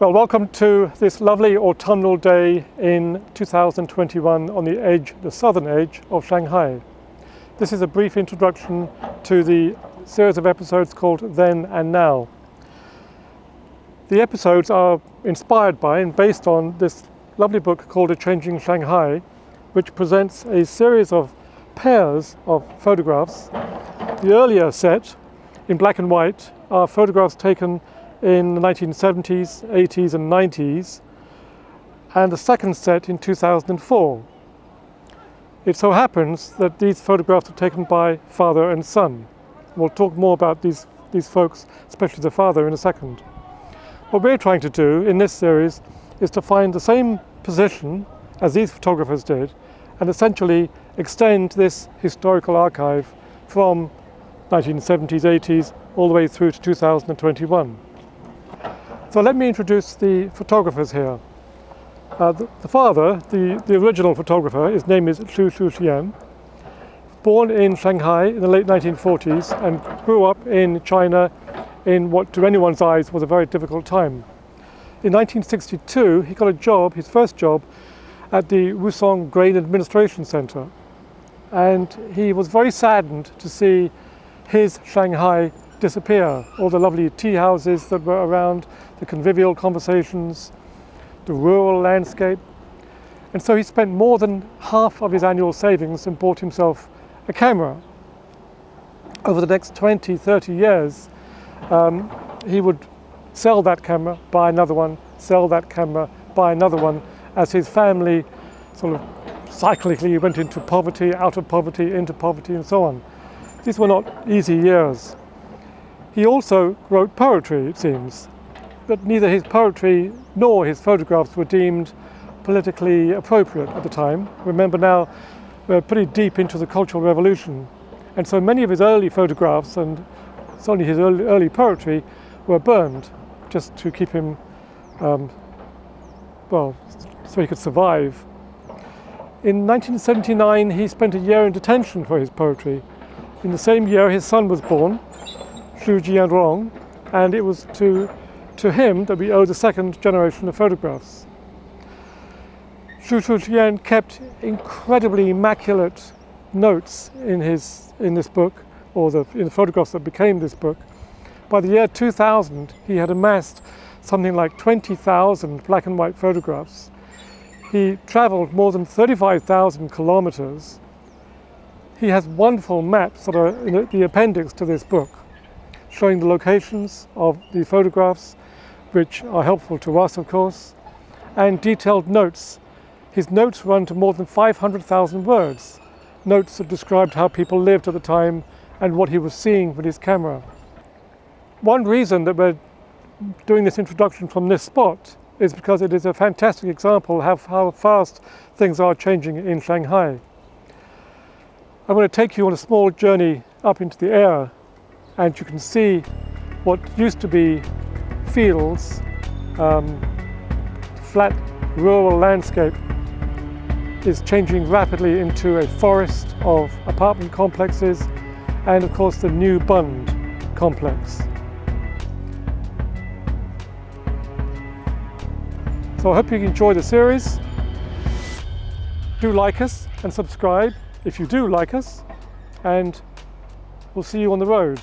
Well, welcome to this lovely autumnal day in 2021 on the southern edge of Shanghai. This is a brief introduction to the series of episodes called Then and Now. The episodes are inspired by and based on this lovely book called Changing Shanghai, which presents a series of pairs of photographs. The earlier set, in black and white, are photographs taken in the 1970s, 80s and 90s, and the second set in 2004. It so happens that these photographs are taken by father and son. We'll talk more about these folks, especially the father, in a second. What we're trying to do in this series is to find the same position as these photographers did and essentially extend this historical archive from 1970s, 80s, all the way through to 2021. So let me introduce the photographers here. The father, the original photographer, his name is Xu Xixian, born in Shanghai in the late 1940s and grew up in China in what to anyone's eyes was a very difficult time. In 1962 he got a job, his first job, at the Wusong Grain Administration Center, and he was very saddened to see his Shanghai disappear. All the lovely tea houses that were around, the convivial conversations, the rural landscape. And so he spent more than half of his annual savings and bought himself a camera. Over the next 20, 30 years, he would sell that camera, buy another one, sell that camera, buy another one, as his family sort of cyclically went into poverty, out of poverty, into poverty, and so on. These were not easy years. He also wrote poetry, it seems, but neither his poetry nor his photographs were deemed politically appropriate at the time. Remember now, we're pretty deep into the Cultural Revolution, and so many of his early photographs and certainly his early poetry were burned just to keep him, well, so he could survive. In 1979, he spent a year in detention for his poetry. In the same year, his son was born, Jianrong, and it was to him that we owe the second generation of photographs. Xu Xixian kept incredibly immaculate notes in this book, or in the photographs that became this book. By the year 2000, he had amassed something like 20,000 black and white photographs. He traveled more than 35,000 kilometers. He has wonderful maps that are in the appendix to this book, showing the locations of the photographs, which are helpful to us, of course, and detailed notes. His notes run to more than 500,000 words, notes that described how people lived at the time and what he was seeing with his camera. One reason that we're doing this introduction from this spot is because it is a fantastic example of how fast things are changing in Shanghai. I'm going to take you on a small journey up into the air, and you can see what used to be fields, flat rural landscape, is changing rapidly into a forest of apartment complexes and of course the new Bund complex. So I hope you enjoy the series. Do like us and subscribe if you do like us, and we'll see you on the road.